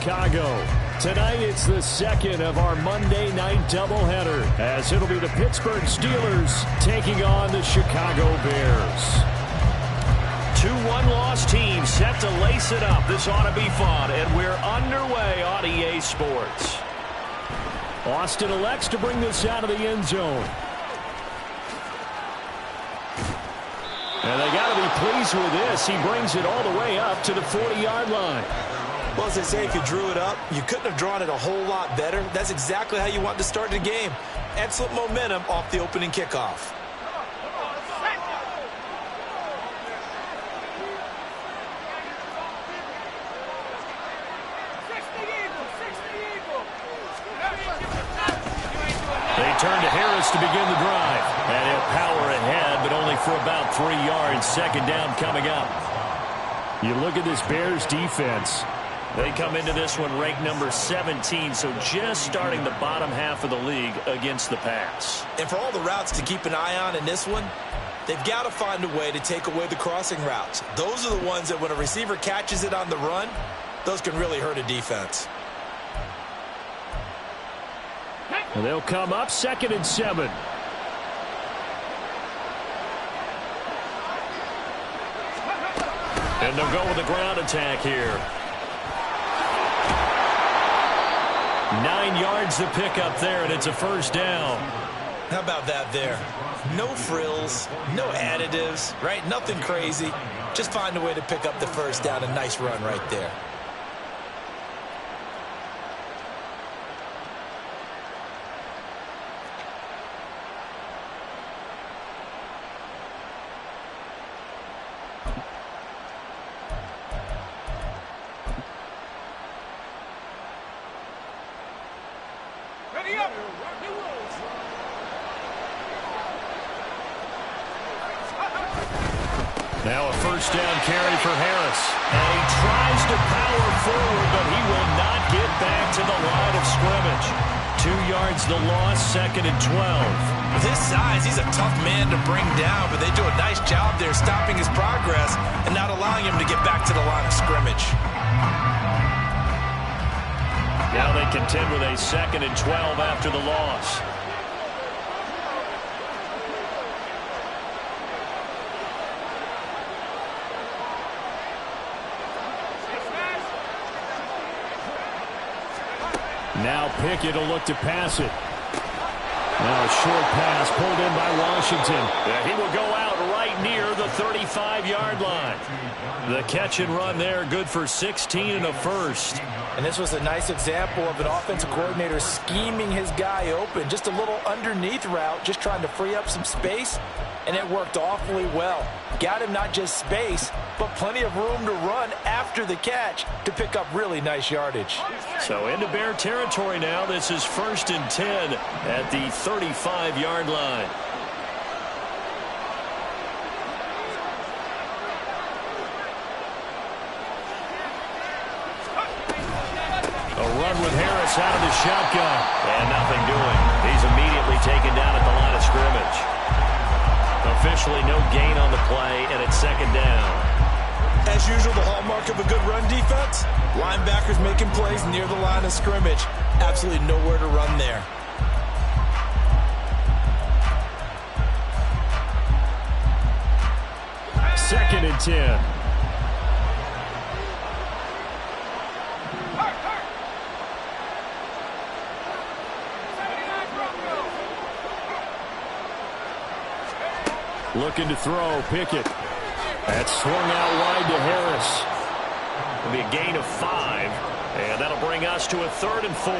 Chicago. Tonight, it's the second of our Monday night doubleheader, as it'll be the Pittsburgh Steelers taking on the Chicago Bears. Two one-loss teams set to lace it up. This ought to be fun, and we're underway on EA Sports. Austin elects to bring this out of the end zone. And they got to be pleased with this. He brings it all the way up to the 40-yard line. Well, as they say, if you drew it up, you couldn't have drawn it a whole lot better. That's exactly how you want to start the game. Excellent momentum off the opening kickoff. They turn to Harris to begin the drive. And he'll power ahead, but only for about 3 yards. Second down coming up. You look at this Bears defense. They come into this one ranked number 17, so just starting the bottom half of the league against the pass. And for all the routes to keep an eye on in this one, they've got to find a way to take away the crossing routes. Those are the ones that when a receiver catches it on the run, those can really hurt a defense. And they'll come up 2nd and 7. And they'll go with a ground attack here. 9 yards to pick up there, and it's a first down. How about that there? No frills, no additives, right? Nothing crazy. Just find a way to pick up the first down. A nice run right there. Now a first down carry for Harris. And he tries to power forward, but he will not get back to the line of scrimmage. 2 yards the loss, 2nd and 12. With his size, he's a tough man to bring down, but they do a nice job there stopping his progress and not allowing him to get back to the line of scrimmage. Now they contend with a 2nd and 12 after the loss. Now Pickett will look to pass it. Now a short pass pulled in by Washington. He will go out right near the 35-yard line. The catch and run there, good for 16 and a first. And this was a nice example of an offensive coordinator scheming his guy open. Just a little underneath route, just trying to free up some space, and it worked awfully well. Got him not just space, but plenty of room to run after the catch to pick up really nice yardage. So into Bear territory now. This is 1st and 10 at the 35-yard line. A run with Harris out of the shotgun. And nothing doing. He's immediately taken down at the line of scrimmage. Officially no gain on the play, and it's 2nd down. As usual, the hallmark of a good run defense, linebackers making plays near the line of scrimmage. Absolutely nowhere to run there. Second and 10. Looking to throw, Pickett. That's swung out wide to Harris. It'll be a gain of 5, and that'll bring us to a 3rd and 4.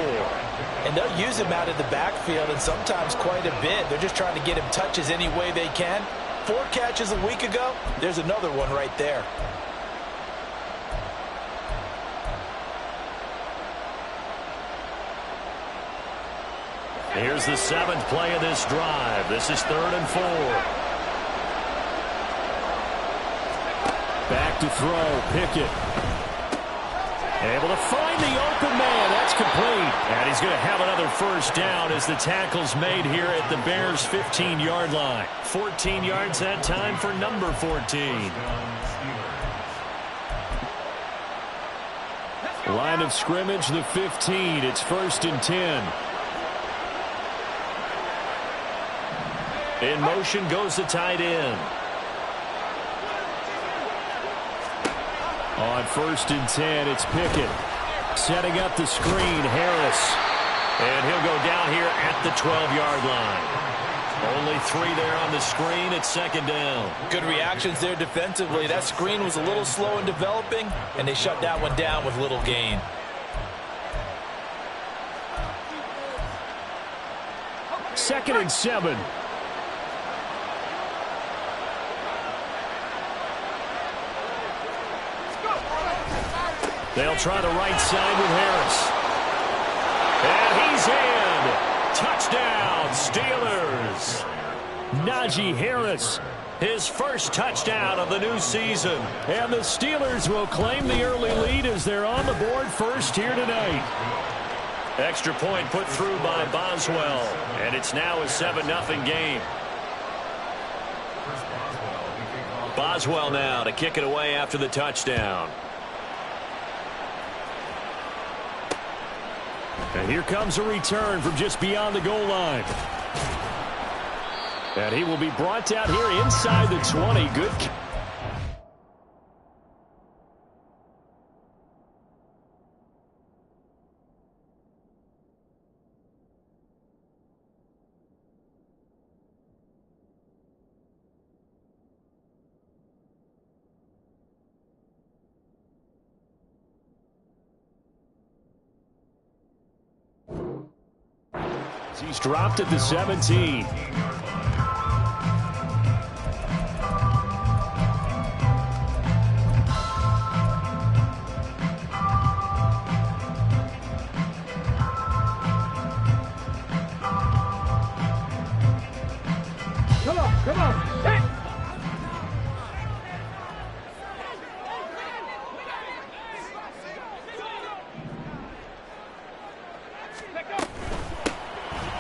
And they'll use him out of the backfield, and sometimes quite a bit. They're just trying to get him touches any way they can. 4 catches a week ago, there's another one right there. Here's the 7th play of this drive. This is 3rd and 4. Back to throw, Pickett. Able to find the open man. That's complete. And he's going to have another first down as the tackle's made here at the Bears' 15-yard line. 14 yards that time for number 14. Line of scrimmage, the 15. It's 1st and 10. In motion goes the tight end. On 1st and 10, it's Pickett. Setting up the screen, Harris. And he'll go down here at the 12-yard line. Only 3 there on the screen. It's 2nd down. Good reactions there defensively. That screen was a little slow in developing, and they shut that one down with little gain. Second and 7. They'll try the right side with Harris. And he's in. Touchdown, Steelers. Najee Harris, his first touchdown of the new season. And the Steelers will claim the early lead as they're on the board first here tonight. Extra point put through by Boswell. And it's now a 7-0 game. Boswell now to kick it away after the touchdown. And here comes a return from just beyond the goal line. And he will be brought down here inside the 20. Good. He's dropped at the 17. Come on. Hey.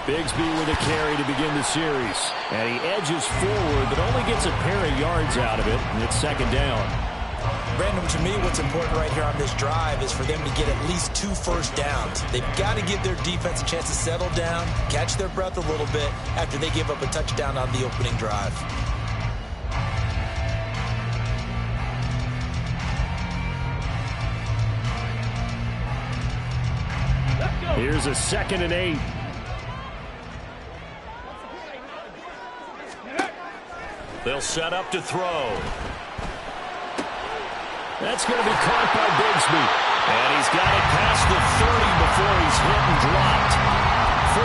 Bigsby with a carry to begin the series. And he edges forward, but only gets a pair of yards out of it, and it's 2nd down. Brandon, to me, what's important right here on this drive is for them to get at least 2 first downs. They've got to give their defense a chance to settle down, catch their breath a little bit after they give up a touchdown on the opening drive. Here's a 2nd and 8. They'll set up to throw. That's going to be caught by Bigsby. And he's got it past the 30 before he's hit and dropped. 14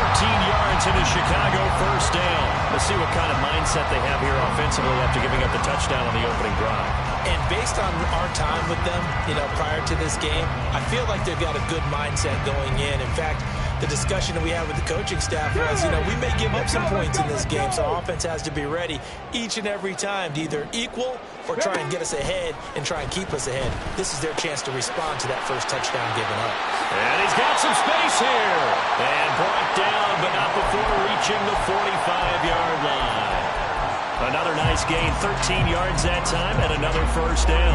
yards in a Chicago first down. Let's see what kind of mindset they have here offensively after giving up the touchdown on the opening drive. And based on our time with them, prior to this game, I feel like they've got a good mindset going in. In fact, the discussion that we had with the coaching staff was, we may give up some points in this game, so offense has to be ready each and every time to either equal or try and get us ahead and try and keep us ahead. This is their chance to respond to that first touchdown given up. And he's got some space here. And brought down, but not before reaching the 45-yard line. Another nice gain, 13 yards that time, and another first down.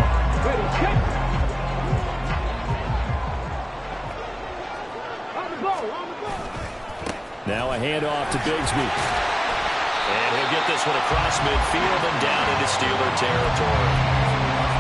Now a handoff to Bigsby. And he'll get this one across midfield and down into Steeler territory.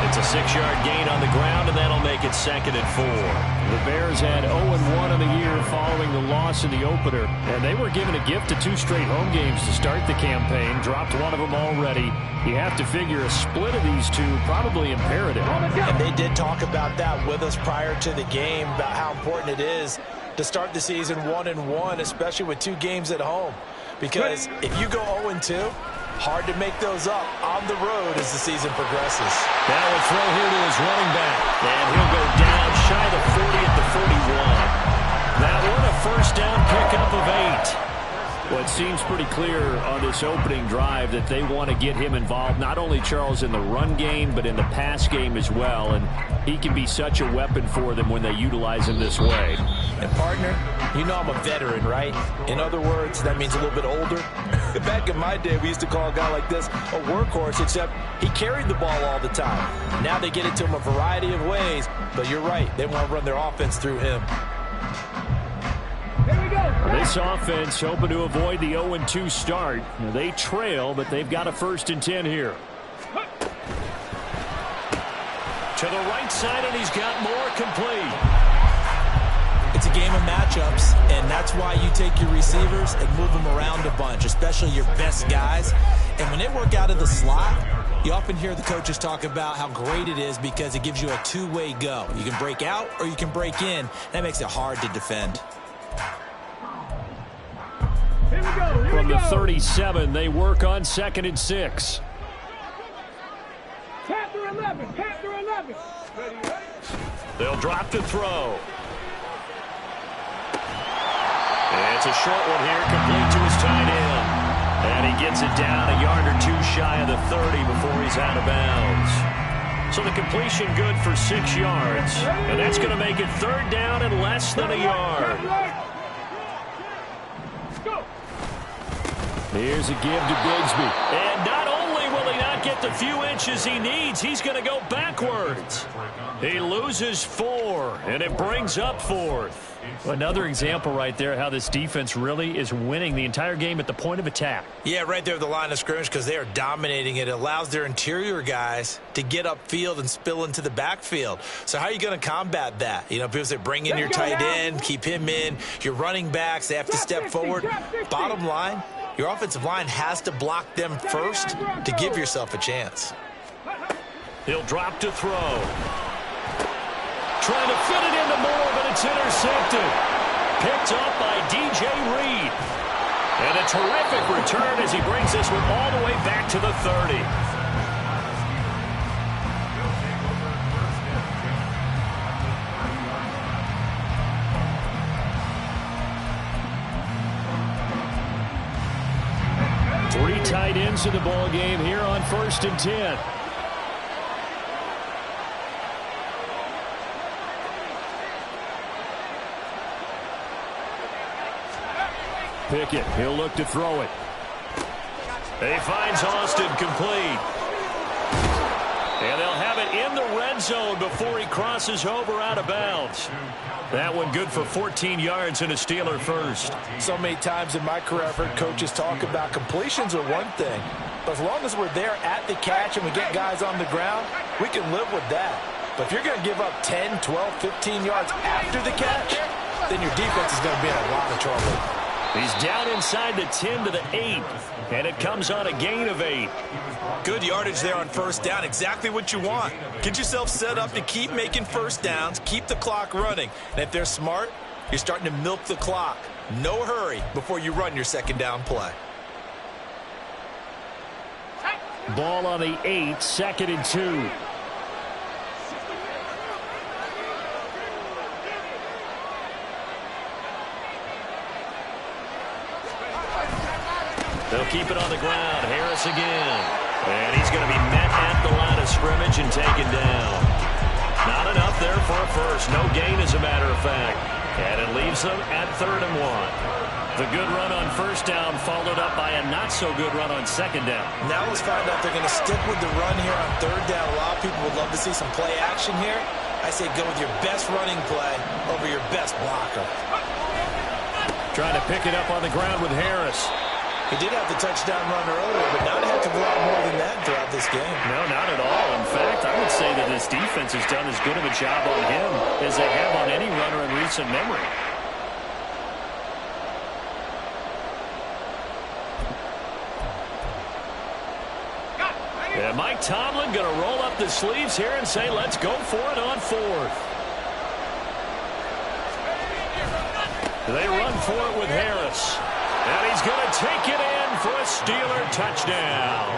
It's a 6-yard gain on the ground, and that'll make it 2nd and 4. The Bears had 0-1 in the year following the loss in the opener, and they were given a gift of 2 straight home games to start the campaign. Dropped one of them already. You have to figure a split of these two probably imperative. And they did talk about that with us prior to the game, about how important it is to start the season 1-1, especially with 2 games at home. Because if you go 0-2, hard to make those up on the road as the season progresses. Now a throw here to his running back. And he'll go down shy of the 40 at the 41. That one a first down pickup of 8. Well, it seems pretty clear on this opening drive that they want to get him involved, not only, Charles, in the run game, but in the pass game as well. And he can be such a weapon for them when they utilize him this way. And, partner, I'm a veteran, right? In other words, that means a little bit older. Back in my day, we used to call a guy like this a workhorse, except he carried the ball all the time. Now they get it to him a variety of ways, but you're right. They want to run their offense through him. This offense hoping to avoid the 0-2 start. They trail, but they've got a 1st and 10 here. To the right side, and he's got more complete. It's a game of matchups, and that's why you take your receivers and move them around a bunch, especially your best guys. And when they work out of the slot, you often hear the coaches talk about how great it is because it gives you a two-way go. You can break out or you can break in. That makes it hard to defend. From the 37, they work on 2nd and 6. Panther 11, Panther 11. They'll drop to throw. And it's a short one here, complete to his tight end. And he gets it down a yard or 2 shy of the 30 before he's out of bounds. So the completion good for 6 yards. And that's going to make it 3rd down and less than a yard. Here's a give to Bigsby. And not only will he not get the few inches he needs, he's going to go backwards. He loses 4, and it brings up 4th. Another example right there how this defense really is winning the entire game at the point of attack. Yeah, right there at the line of scrimmage because they are dominating it. It allows their interior guys to get upfield and spill into the backfield. So how are you going to combat that? You know, people say bring in your tight end, keep him in. Your running backs, they have to step forward. Bottom line, your offensive line has to block them first to give yourself a chance. He'll drop to throw. Trying to fit it into Moore, but it's intercepted. Picked up by DJ Reed. And a terrific return as he brings this one all the way back to the 30. Three tight ends in the ball game here on 1st and 10. Pickett, he'll look to throw it. He finds Austin complete. And they'll have it in the red zone before he crosses over out of bounds. That one good for 14 yards and a Steeler first. So many times in my career I've heard coaches talk about completions are one thing. But as long as we're there at the catch and we get guys on the ground, we can live with that. But if you're going to give up 10, 12, 15 yards after the catch, then your defense is going to be in a lot of trouble. He's down inside the 10 to the 8, and it comes on a gain of 8. Good yardage there on 1st down, exactly what you want. Get yourself set up to keep making 1st downs, keep the clock running. And if they're smart, you're starting to milk the clock. No hurry before you run your 2nd down play. Ball on the 8, 2nd and 2. They'll keep it on the ground. Harris again. And he's going to be met at the line of scrimmage and taken down. Not enough there for a first. No gain, as a matter of fact. And it leaves them at 3rd and 1. The good run on 1st down followed up by a not-so-good run on 2nd down. Now let's find out if they're going to stick with the run here on 3rd down. A lot of people would love to see some play action here. I say go with your best running play over your best blocker. Trying to pick it up on the ground with Harris. He did have the touchdown run earlier, but not a heck of a lot more than that throughout this game. No, not at all. In fact, I would say that this defense has done as good of a job on him as they have on any runner in recent memory. And Mike Tomlin going to roll up the sleeves here and say, let's go for it on 4th. They run for it with Harris. And he's going to take it in for a Steeler touchdown.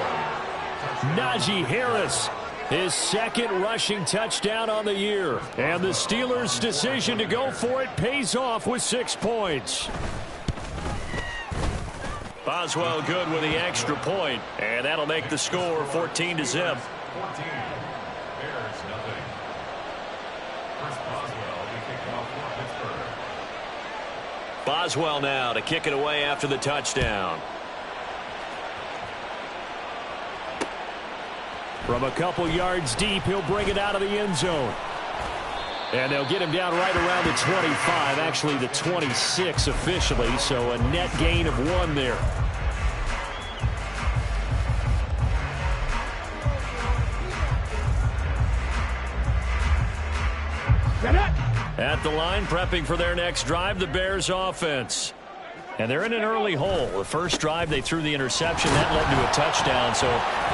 Najee Harris, his 2nd rushing touchdown on the year. And the Steelers' decision to go for it pays off with 6 points. Boswell good with the extra point, and that'll make the score 14-0. Boswell now to kick it away after the touchdown. From a couple yards deep, he'll bring it out of the end zone. And they'll get him down right around the 25, actually the 26 officially, so a net gain of 1 there. At the line, prepping for their next drive, the Bears offense. And they're in an early hole. The first drive, they threw the interception. That led to a touchdown, so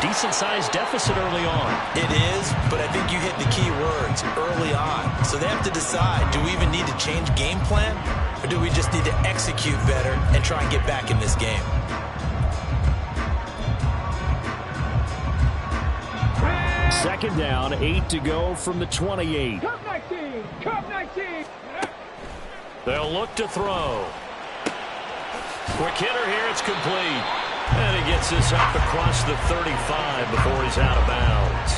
decent-sized deficit early on. It is, but I think you hit the key words, early on. So they have to decide, do we even need to change game plan, or do we just need to execute better and try and get back in this game? Second down, 8 to go from the 28. Cup 19! Cup 19! They'll look to throw. Quick hitter here, it's complete. And he gets this up across the 35 before he's out of bounds.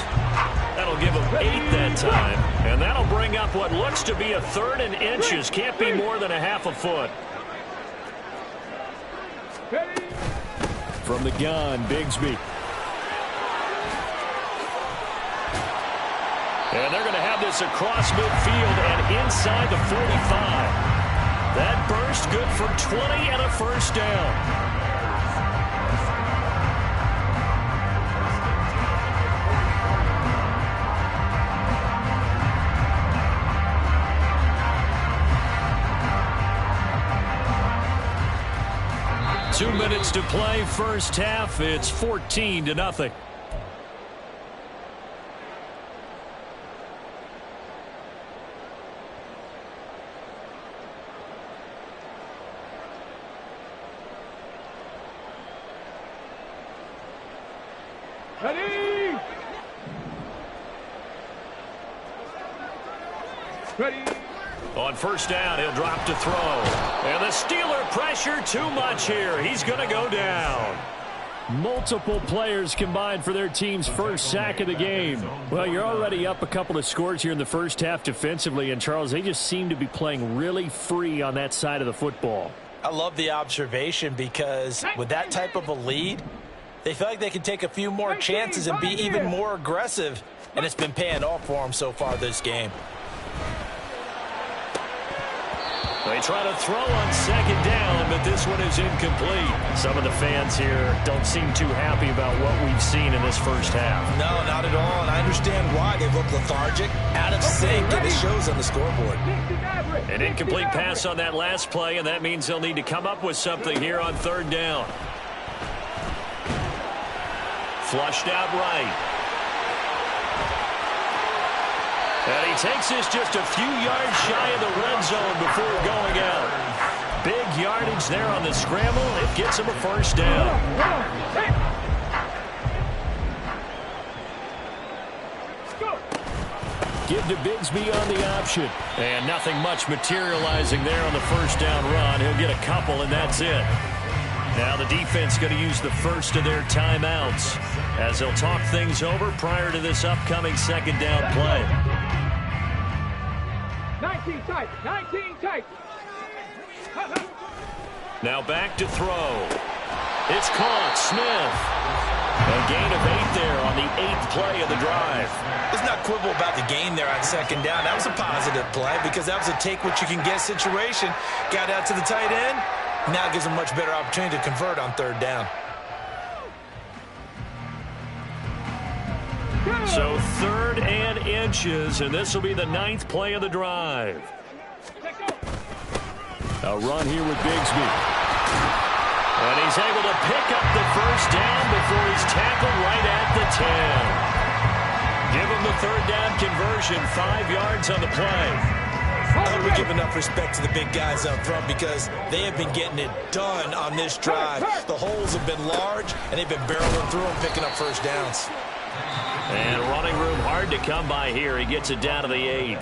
That'll give him 8 that time. And that'll bring up what looks to be a 3rd and inches. Can't be more than a half a foot. From the gun, Bigsby. And they're going to have this across midfield and inside the 45. That burst good for 20 and a first down. Two minutes to play, first half. It's 14-0. Ready! Ready! On first down, he'll drop to throw. And the Steeler pressure too much here. He's going to go down. Multiple players combined for their team's first sack of the game. Well, you're already up a couple of scores here in the first half defensively. And, Charles, they just seem to be playing really free on that side of the football. I love the observation because with that type of a lead, they feel like they can take a few more chances and be even more aggressive. And it's been paying off for them so far this game. They try to throw on second down, but this one is incomplete. Some of the fans here don't seem too happy about what we've seen in this first half. No, not at all, and I understand why. They look lethargic, out of sync, and it shows on the scoreboard. An incomplete pass on that last play, and that means they'll need to come up with something here on third down. Flushed out right. And he takes this just a few yards shy of the red zone before going out. Big yardage there on the scramble. It gets him a first down. Give to Bigsby on the option. And nothing much materializing there on the first down run. He'll get a couple, and that's it. Now the defense going to use the first of their timeouts as they'll talk things over prior to this upcoming second down play. 19 tight, 19 tight. Now back to throw. It's caught. Smith. A gain of 8 there on the 8th play of the drive. Let's not quibble about the gain there on second down. That was a positive play because that was a take-what-you-can-get situation. Got out to the tight end. Now gives them much better opportunity to convert on third down. So 3rd and inches, and this will be the 9th play of the drive. A run here with Bigsby. And he's able to pick up the first down before he's tackled right at the 10. Give him the third down conversion, 5 yards on the play. I hope we give enough respect to the big guys up front because they have been getting it done on this drive. The holes have been large, and they've been barreling through them, picking up first downs. And running room hard to come by here. He gets it down to the 8.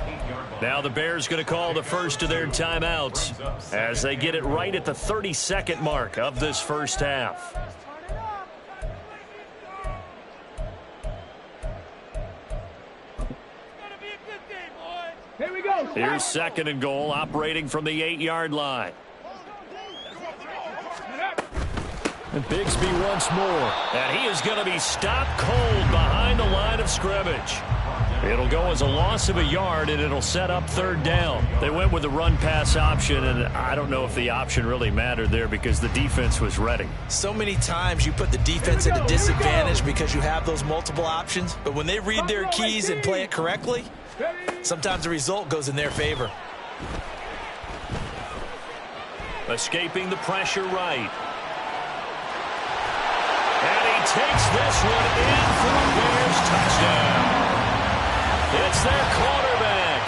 Now the Bears going to call the first of their timeouts as they get it right at the 32nd mark of this first half. Here we go. Here's 2nd and goal, operating from the 8-yard line. And Bigsby once more. And he is going to be stopped cold behind the line of scrimmage. It'll go as a loss of a yard, and it'll set up third down. They went with the run-pass option, and I don't know if the option really mattered there because the defense was ready. So many times you put the defense at a disadvantage because you have those multiple options, but when they read their keys and play it correctly, sometimes the result goes in their favor. Escaping the pressure right. And he takes this one in for a Bears touchdown. It's their quarterback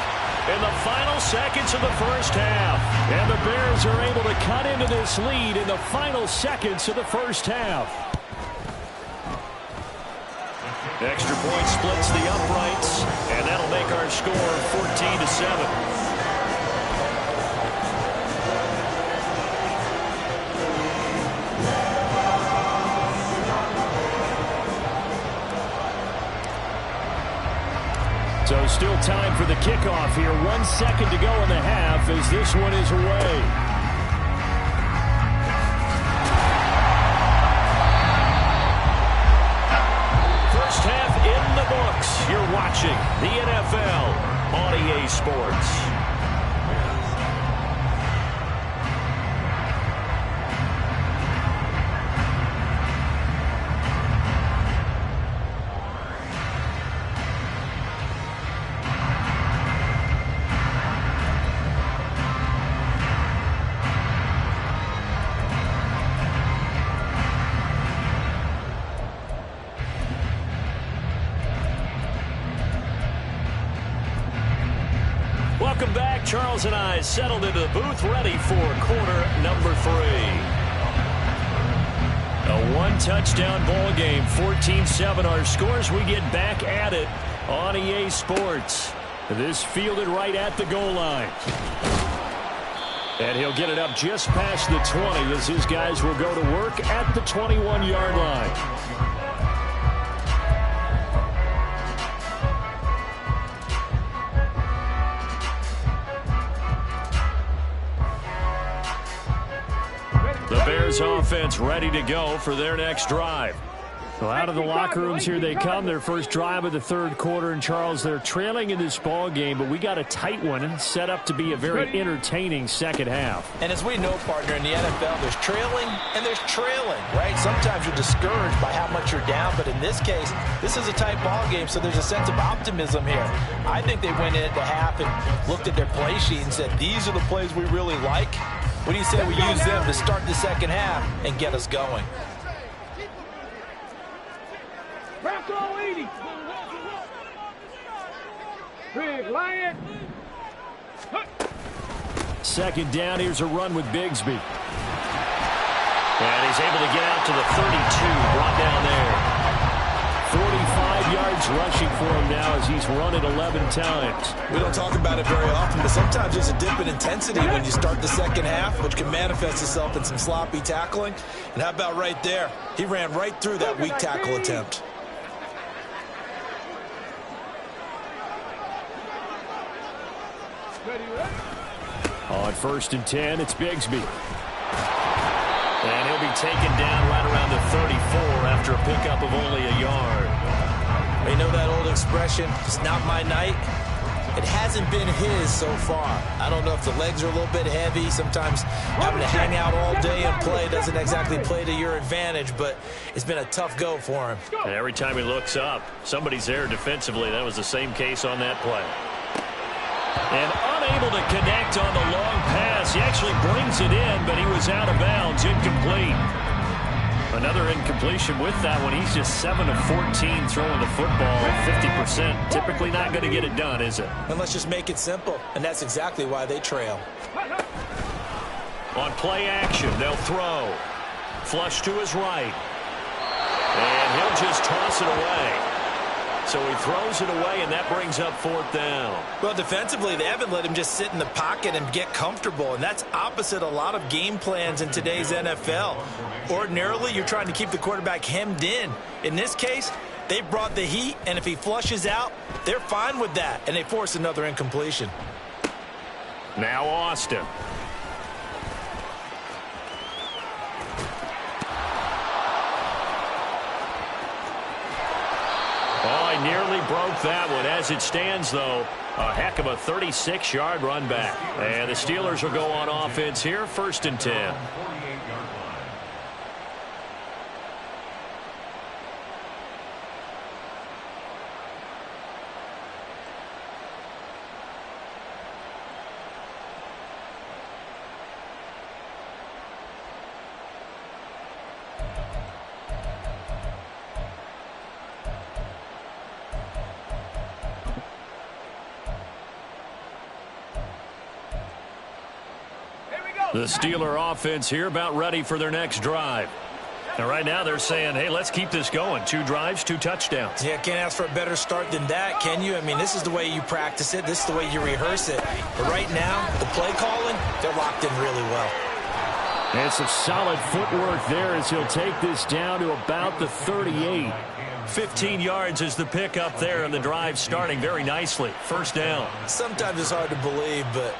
in the final seconds of the first half. And the Bears are able to cut into this lead in the final seconds of the first half. Extra point splits the uprights, and that'll make our score 14-7. So still time for the kickoff here. 1 second to go in the half as this one is away. First half in the books. You're watching the NFL on EA Sports. Welcome back. Charles and I settled into the booth, ready for quarter number 3. A one-touchdown ball game, 14-7 our scores. We get back at it on EA Sports. This fielded right at the goal line. And he'll get it up just past the 20 as his guys will go to work at the 21-yard line. The Bears offense ready to go for their next drive. So out of the locker rooms here they come. Their first drive of the third quarter. And Charles, they're trailing in this ball game, but we got a tight one set up to be a very entertaining second half. And as we know, partner, in the NFL, there's trailing and there's trailing, right? Sometimes you're discouraged by how much you're down, but in this case, this is a tight ball game, so there's a sense of optimism here. I think they went in at the half and looked at their play sheet and said, these are the plays we really like. What do you say we use them to start the second half and get us going? Crack all 80. Big Lion. Second down. Here's a run with Bigsby. And he's able to get out to the 32. Brought down there. 45 yards rushing for him now as he's run it 11 times. We don't talk about it very often, but sometimes there's a dip in intensity when you start the second half, which can manifest itself in some sloppy tackling. And how about right there? He ran right through that weak tackle attempt. On 1st and 10, it's Bigsby. And he'll be taken down right around the 34 after a pickup of only a yard. You know that old expression, it's not my night? It hasn't been his so far. I don't know if the legs are a little bit heavy. Sometimes having to hang out all day and play doesn't exactly play to your advantage, but it's been a tough go for him. And every time he looks up, somebody's there defensively. That was the same case on that play. And unable to connect on the long pass. He actually brings it in, but he was out of bounds, incomplete. Another incompletion with that one. He's just 7 of 14 throwing the football, 50%. Typically not going to get it done, is it? And let's just make it simple, and that's exactly why they trail. On play action, they'll throw. Flush to his right. And he'll just toss it away. So he throws it away, and that brings up 4th down. Well, defensively, they haven't let him just sit in the pocket and get comfortable, and that's opposite a lot of game plans in today's NFL. Ordinarily, you're trying to keep the quarterback hemmed in. In this case, they brought the heat, and if he flushes out, they're fine with that, and they force another incompletion. Now Austin. broke that one. As it stands, though, a heck of a 36-yard run back. And the Steelers will go on offense here, 1st and 10. The Steeler offense here about ready for their next drive. And right now they're saying, hey, let's keep this going. 2 drives, 2 touchdowns. Yeah, can't ask for a better start than that, can you? I mean, this is the way you practice it. This is the way you rehearse it. But right now, the play calling, they're locked in really well. And some solid footwork there as he'll take this down to about the 38. 15 yards is the pickup there, and the drive starting very nicely. 1st down. Sometimes it's hard to believe, but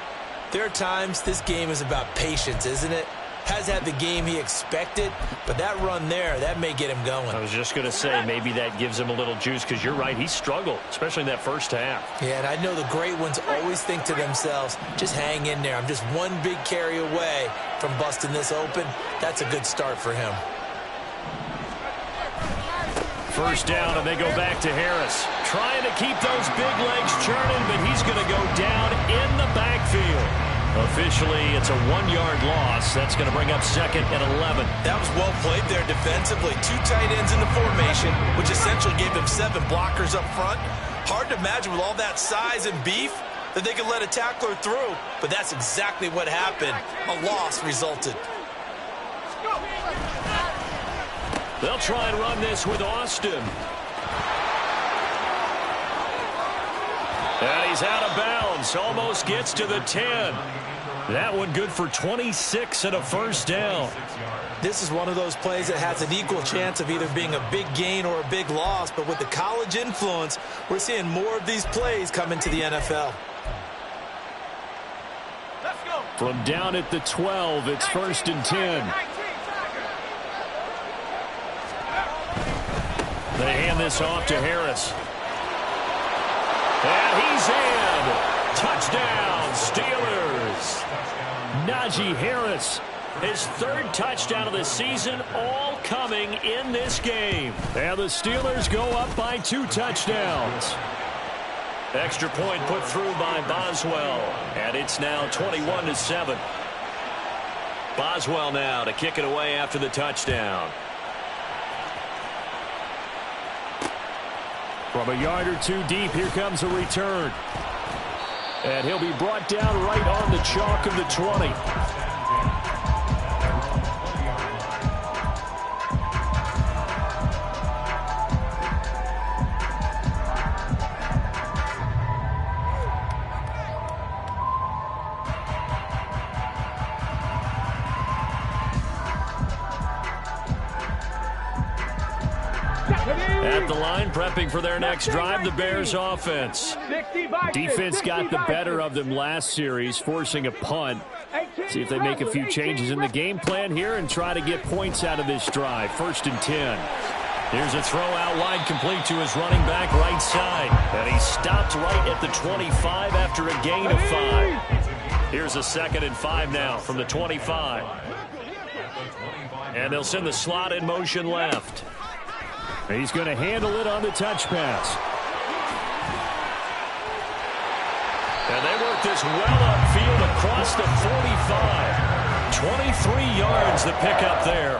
there are times this game is about patience, isn't it? Has had the game he expected, but that run there, that may get him going. I was just going to say, maybe that gives him a little juice, because you're right, he struggled, especially in that 1st half. Yeah, and I know the great ones always think to themselves, just hang in there. I'm just one big carry away from busting this open. That's a good start for him. 1st down, and they go back to Harris. Trying to keep those big legs churning, but he's going to go down in the backfield. Officially, it's a 1-yard loss. That's going to bring up 2nd and 11. That was well played there defensively. 2 tight ends in the formation, which essentially gave him 7 blockers up front. Hard to imagine with all that size and beef that they could let a tackler through, but that's exactly what happened. A loss resulted. They'll try and run this with Austin. And he's out of bounds. Almost gets to the 10. That one good for 26 and a 1st down. This is one of those plays that has an equal chance of either being a big gain or a big loss. But with the college influence, we're seeing more of these plays come into the NFL. From down at the 12, it's 1st and 10. They hand this off to Harris. And he's in. Touchdown, Steelers. Najee Harris, his 3rd touchdown of the season, all coming in this game. And the Steelers go up by 2 touchdowns. Extra point put through by Boswell. And it's now 21-7. Boswell now to kick it away after the touchdown. From a yard or 2 deep, here comes a return. And he'll be brought down right on the chalk of the 20. At the line, prepping for their next drive, the Bears offense. Defense got the better of them last series, forcing a punt. See if they make a few changes in the game plan here and try to get points out of this drive. 1st and 10. Here's a throw out wide, complete to his running back right side. And he stopped right at the 25 after a gain of 5. Here's a 2nd and 5 now from the 25. And they'll send the slot in motion left. He's going to handle it on the touch pass. And they work this well upfield across the 45. 23 yards the pickup there.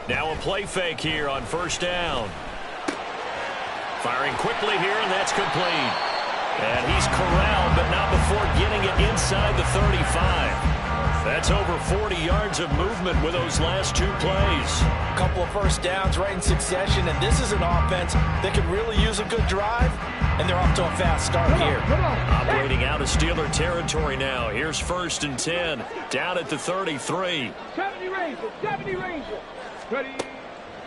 Now a play fake here on 1st down. Firing quickly here, and that's complete. And he's corralled, but not before getting it inside the 35. That's over 40 yards of movement with those last 2 plays. A couple of 1st downs right in succession, and this is an offense that could really use a good drive, and they're off to a fast start here. Operating out of Steeler territory now. Here's 1st and 10, down at the 33. 70 Rangers, 70 Rangers. Ready.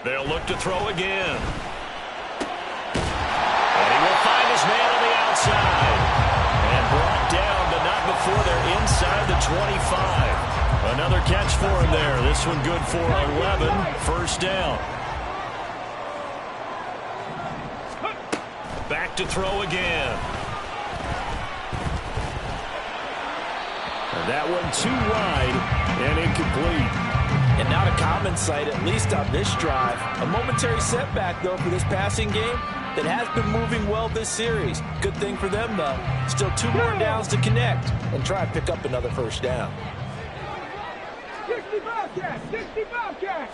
They'll look to throw again. And he will find his man on the outside. And brought brought down, but not before they're inside the 25. Another catch for him there. This one good for 11. First down. Back to throw again. And that one too wide and incomplete. And not a common sight, at least on this drive. A momentary setback, though, for this passing game that has been moving well this series. Good thing for them, though. Still 2 more downs to connect and try and pick up another first down. 65 catch, 65 catch.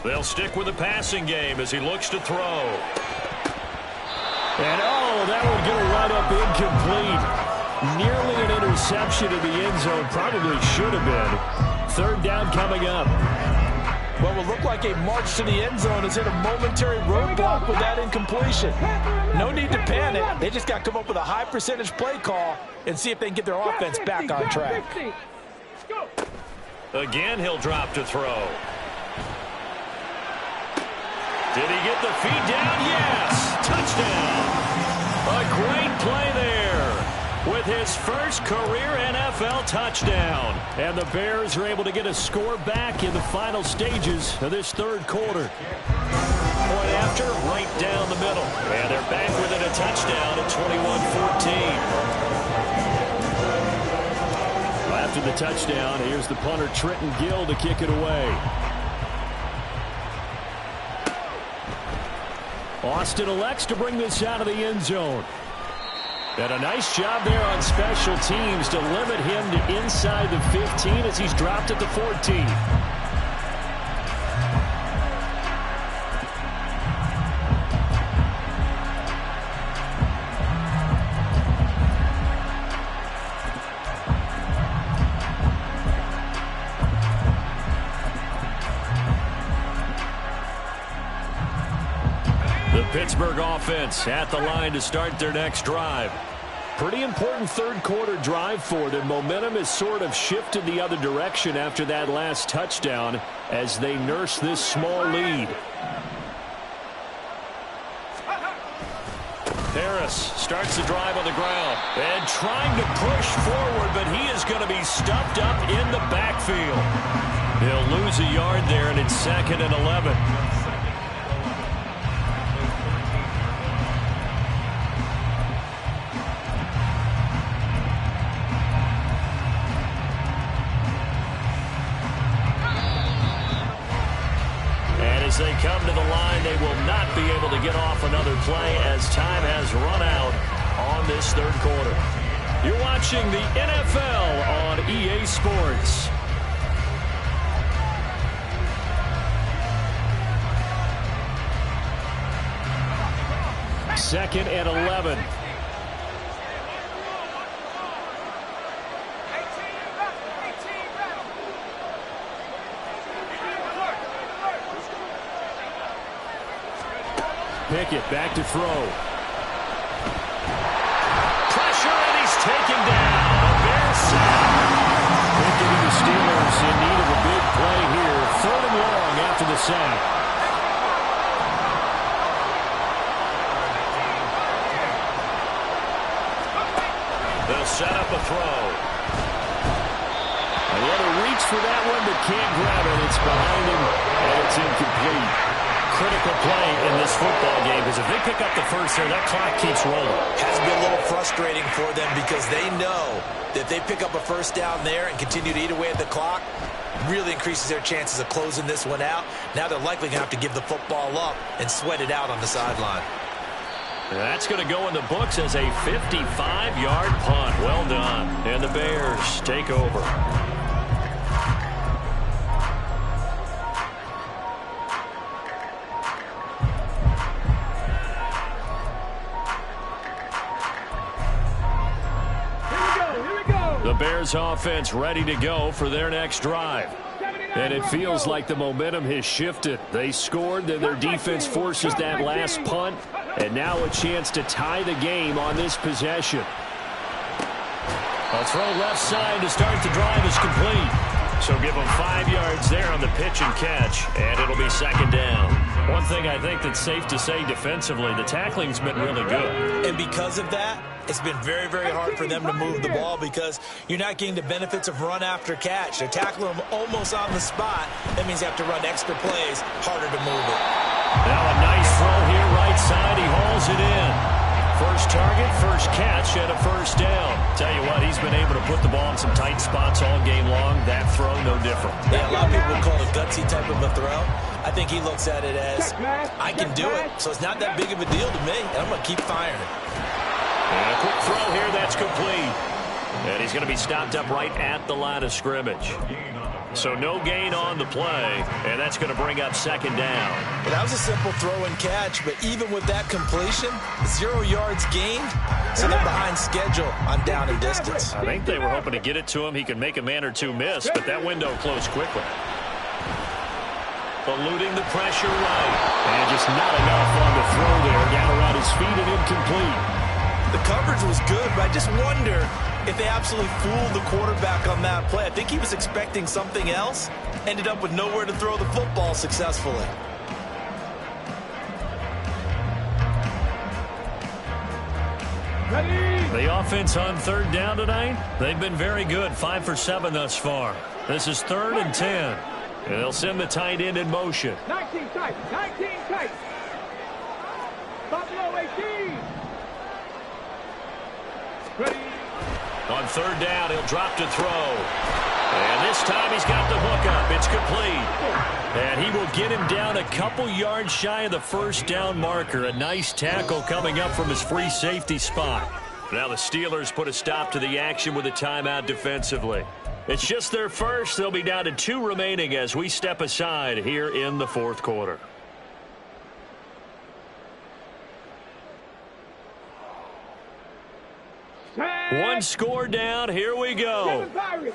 They'll stick with the passing game as he looks to throw. And, oh, that one going to run up incomplete. Nearly an interception in the end zone. Probably should have been. Third down coming up. What will look like a march to the end zone is hit a momentary roadblock with that incompletion. No need to panic. They just got to come up with a high percentage play call and see if they can get their offense back on track. Again, he'll drop to throw. Did he get the feet down? Yes! Touchdown! A great play there with his first career NFL touchdown. And the Bears are able to get a score back in the final stages of this third quarter. Point after, right down the middle. And they're back within a touchdown at 21-14. After the touchdown, here's the punter Trenton Gill to kick it away. Austin elects to bring this out of the end zone. And a nice job there on special teams to limit him to inside the 15 as he's dropped at the 14. The Pittsburgh offense at the line to start their next drive. Pretty important third quarter drive for them. Momentum has sort of shifted the other direction after that last touchdown as they nurse this small lead. Harris starts the drive on the ground and trying to push forward, but he is going to be stuffed up in the backfield. He'll lose a yard there, and it's 2nd and 11. As they come to the line, they will not be able to get off another play as time has run out on this third quarter. You're watching the NFL on EA Sports. Second and 11. Pickett back to throw. Pressure, and he's taken down. The Bears sack. Pickett and the Steelers in need of a big play here. 3rd and long after the sack. They'll set up a throw. Another reach for that one, but can't grab it. It's behind him, and it's incomplete. Critical play in this football game because if they pick up the first there, that clock keeps rolling. Has to be a little frustrating for them because they know that if they pick up a first down there and continue to eat away at the clock, really increases their chances of closing this one out. Now they're likely going to have to give the football up and sweat it out on the sideline. That's going to go in the books as a 55-yard punt. Well done. And the Bears take over. The Bears offense ready to go for their next drive. And it feels like the momentum has shifted. They scored, then their defense forces that last punt, and now a chance to tie the game on this possession. A throw left side to start the drive is complete. So give them 5 yards there on the pitch and catch, and it'll be 2nd down. One thing I think that's safe to say defensively, the tackling's been really good. And because of that, it's been very, very hard for them to move the ball because you're not getting the benefits of run after catch. They're tackling them almost on the spot. That means you have to run extra plays, harder to move it. Now a nice throw here, right side. He hauls it in. First target, first catch, and a first down. Tell you what, he's been able to put the ball in some tight spots all game long. That throw, no different. Yeah, a lot of people would call it a gutsy type of a throw. I think he looks at it as, I can do it, so it's not that big of a deal to me, and I'm going to keep firing. And a quick throw here, that's complete. And he's going to be stopped up right at the line of scrimmage. So no gain on the play, and that's going to bring up second down. Well, that was a simple throw and catch, but even with that completion, 0 yards gained, so they're behind schedule on down and distance. I think they were hoping to get it to him. He could make a man or two miss, but that window closed quickly. Eluding the pressure right. And just not enough on the throw there. Got around his feet and incomplete. The coverage was good, but I just wonder if they absolutely fooled the quarterback on that play. I think he was expecting something else. Ended up with nowhere to throw the football successfully. The offense on third down tonight, they've been very good. 5 for 7 thus far. This is 3rd and 10. And they'll send the tight end in motion. 19 tight. 19 tight. Buffalo 18. Ready. On third down, he'll drop to throw. And this time he's got the hook up. It's complete. And he will get him down a couple yards shy of the first down marker. A nice tackle coming up from his free safety spot. Now the Steelers put a stop to the action with a timeout defensively. It's just their first. They'll be down to 2 remaining as we step aside here in the fourth quarter. One score down. Here we go.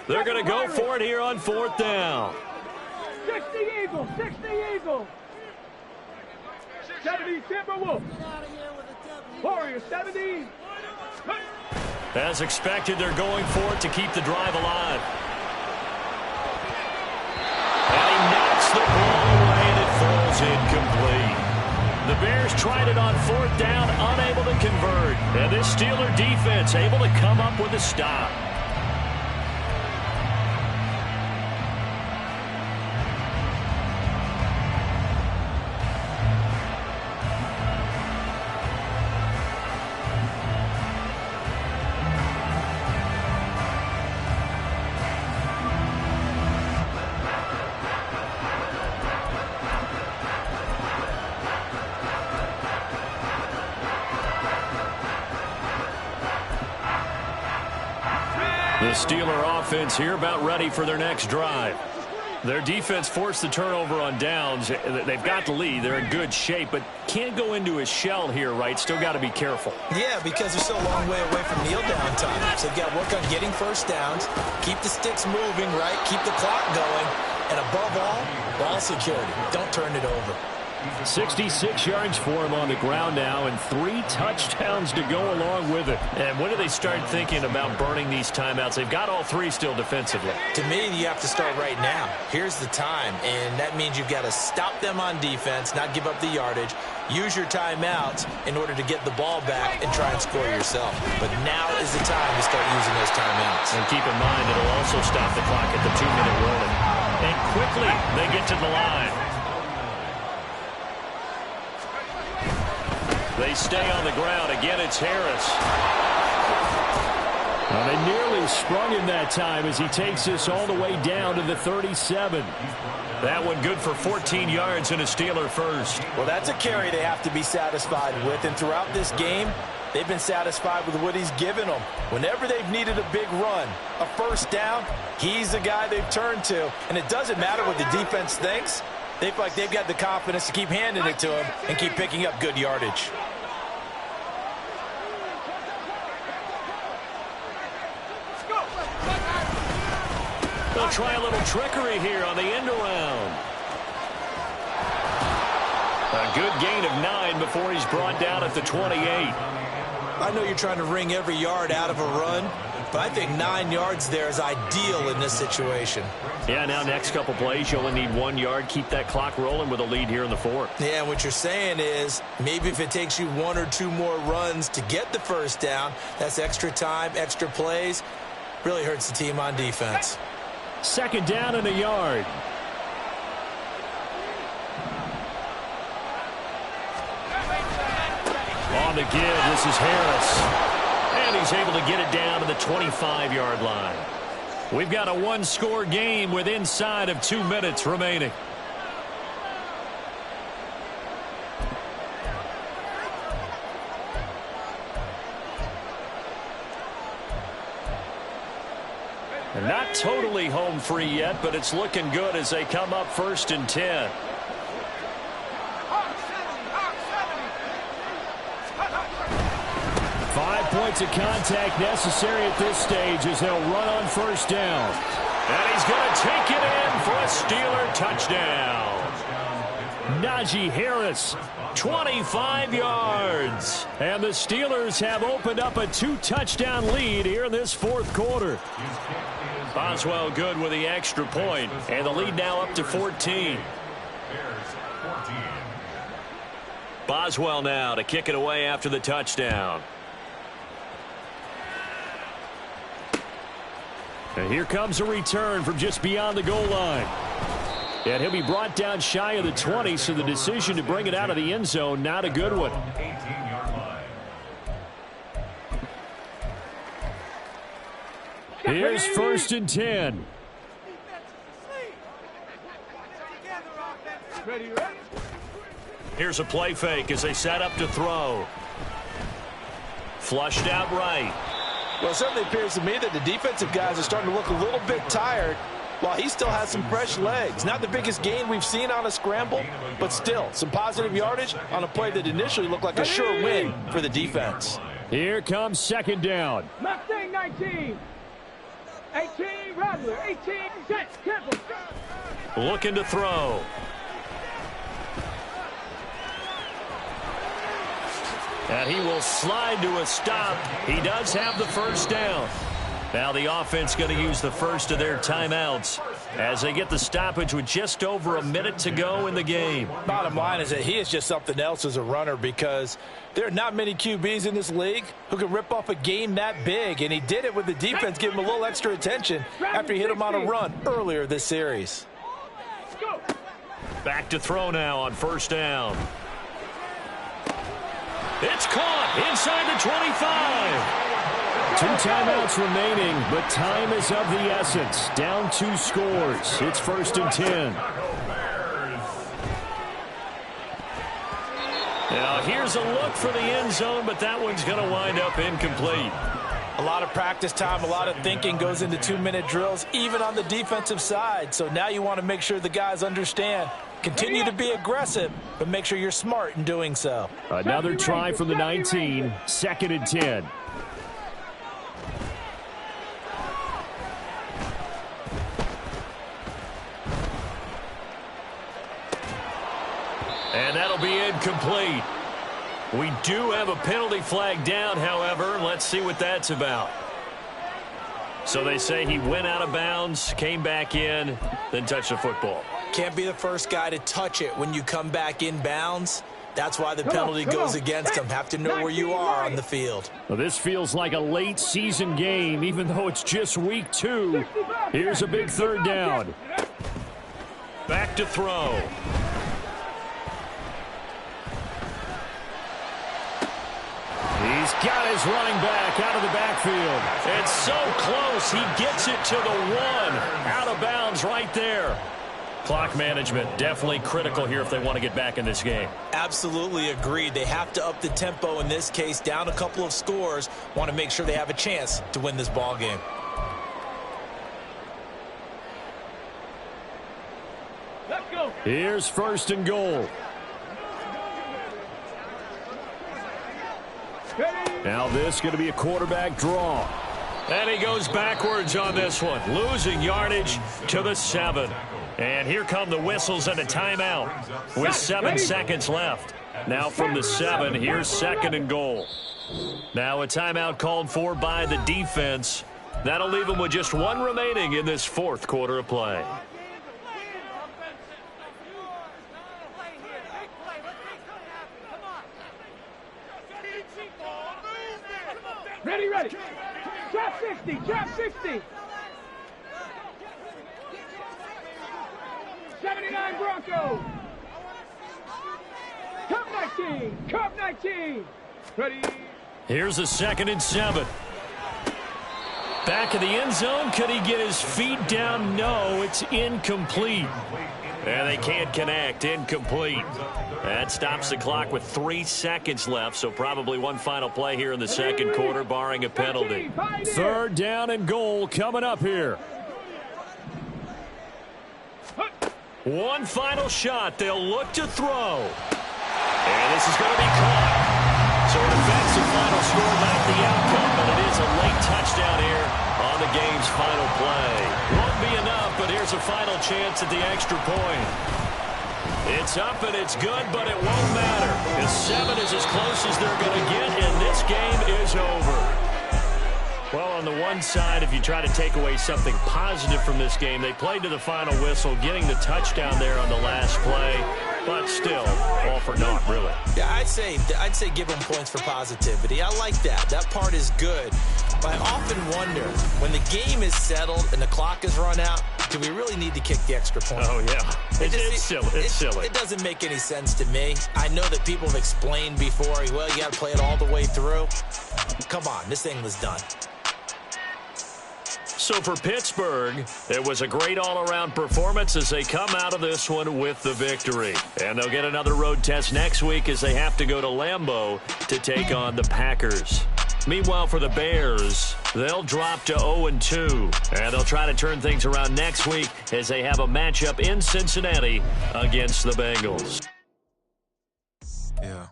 They're going to go for it here on 4th down. 60 Eagles. 60 Eagles. 70 Timberwolves. Warriors 70. As expected, they're going for it to keep the drive alive. And he knocks the ball away, and it falls incomplete. The Bears tried it on 4th down, unable to convert. And this Steeler defense able to come up with a stop. The Steeler offense here about ready for their next drive. Their defense forced the turnover on downs. They've got the lead. They're in good shape, but can't go into a shell here, right? Still got to be careful. Yeah, because they're still a long way away from kneel down time. So they've got to work on getting first downs, keep the sticks moving, right? Keep the clock going. And above all, ball security. Don't turn it over. 66 yards for him on the ground now and 3 touchdowns to go along with it. And when do they start thinking about burning these timeouts? They've got all 3 still defensively. To me, you have to start right now. Here's the time, and that means you've got to stop them on defense, not give up the yardage, use your timeouts in order to get the ball back and try and score yourself. But now is the time to start using those timeouts. And keep in mind, it'll also stop the clock at the 2-minute warning. And quickly, they get to the line. They stay on the ground. Again, it's Harris. Well, they nearly sprung him that time as he takes this all the way down to the 37. That one good for 14 yards and a Steeler first. Well, that's a carry they have to be satisfied with. And throughout this game, they've been satisfied with what he's given them. Whenever they've needed a big run, a first down, he's the guy they've turned to. And it doesn't matter what the defense thinks. They feel like they've got the confidence to keep handing it to him and keep picking up good yardage. They'll try a little trickery here on the end around. A good gain of 9 before he's brought down at the 28. I know you're trying to wring every yard out of a run, but I think 9 yards there is ideal in this situation. Yeah, now next couple plays, you only need 1 yard. Keep that clock rolling with a lead here in the fourth. Yeah, and what you're saying is maybe if it takes you 1 or 2 more runs to get the first down, that's extra time, extra plays. Really hurts the team on defense. Second down and a yard. On the give, this is Harris. And he's able to get it down to the 25-yard line. We've got a one-score game with inside of 2 minutes remaining. They're not totally home free yet, but it's looking good as they come up 1st and 10. Points of contact necessary at this stage as they'll run on first down. And he's going to take it in for a Steeler touchdown. Najee Harris, 25 yards. And the Steelers have opened up a 2-touchdown lead here in this fourth quarter. Boswell good with the extra point, and the lead now up to 14. Boswell now to kick it away after the touchdown. And here comes a return from just beyond the goal line. And he'll be brought down shy of the 20, so the decision to bring it out of the end zone, not a good one. Here's 1st and 10. Here's a play fake as they set up to throw. Flushed out right. Well, it certainly appears to me that the defensive guys are starting to look a little bit tired while he still has some fresh legs. Not the biggest gain we've seen on a scramble, but still some positive yardage on a play that initially looked like a sure win for the defense. Here comes 2nd down. Mustang 19. 18, Rattler. 18, set, Campbell. Looking to throw. And he will slide to a stop. He does have the first down. Now the offense going to use the first of their timeouts as they get the stoppage with just over a minute to go in the game. Bottom line is that he is just something else as a runner, because there are not many QBs in this league who can rip off a game that big, and he did it with the defense giving him a little extra attention after he hit him on a run earlier this series. Back to throw now on first down. It's caught inside the 25. 2 timeouts remaining, but time is of the essence. Down 2 scores. It's 1st and 10. Now here's a look for the end zone, but that one's going to wind up incomplete. A lot of practice time, a lot of thinking goes into 2-minute drills, even on the defensive side. So now you want to make sure the guys understand. Continue to be aggressive, but make sure you're smart in doing so. Another try from the 19, 2nd and 10. And that'll be incomplete. We do have a penalty flag down, however. Let's see what that's about. So they say he went out of bounds, came back in, then touched the football. Can't be the first guy to touch it when you come back in bounds. That's why the penalty goes against him. Have to know where you are on the field. Well, this feels like a late season game, even though it's just week 2. Here's a big 3rd down. Back to throw. He's got his running back out of the backfield. It's so close. He gets it to the 1. Out of bounds right there. Clock management definitely critical here if they want to get back in this game. Absolutely agreed. They have to up the tempo in this case, down a couple of scores. Want to make sure they have a chance to win this ball game. Let's go. Here's 1st and goal. Now this is going to be a quarterback draw. And he goes backwards on this one, losing yardage to the 7. And here come the whistles and a timeout with 7 seconds left. Now from the 7, here's 2nd and goal. Now a timeout called for by the defense. That'll leave them with just one remaining in this fourth quarter of play. Ready, ready. Trap 60, trap 60. 79 Broncos. Cup 19, Cup 19. Ready. Here's a 2nd and 7. Back in the end zone. Could he get his feet down? No, it's incomplete. And they can't connect. Incomplete. That stops the clock with 3 seconds left, so probably one final play here in the second quarter, barring a penalty. 3rd down and goal coming up here. One final shot. They'll look to throw. And this is going to be caught. So a defensive final score, not the outcome, but it is a late touchdown here on the game's final play. Won't be enough, but here's a final chance at the extra point. It's up and it's good, but it won't matter. The 7 is as close as they're going to get, and this game is over. Well, on the one side, if you try to take away something positive from this game, they played to the final whistle, getting the touchdown there on the last play. But still, all for naught, really. Yeah, I'd say give them points for positivity. I like that. That part is good. But I often wonder, when the game is settled and the clock is run out, do we really need to kick the extra point? Oh, yeah. It's silly. It's silly. It doesn't make any sense to me. I know that people have explained before, well, you got to play it all the way through. Come on, this thing was done. So for Pittsburgh, it was a great all-around performance as they come out of this one with the victory. And they'll get another road test next week as they have to go to Lambeau to take on the Packers. Meanwhile, for the Bears, they'll drop to 0-2. And they'll try to turn things around next week as they have a matchup in Cincinnati against the Bengals. Yeah.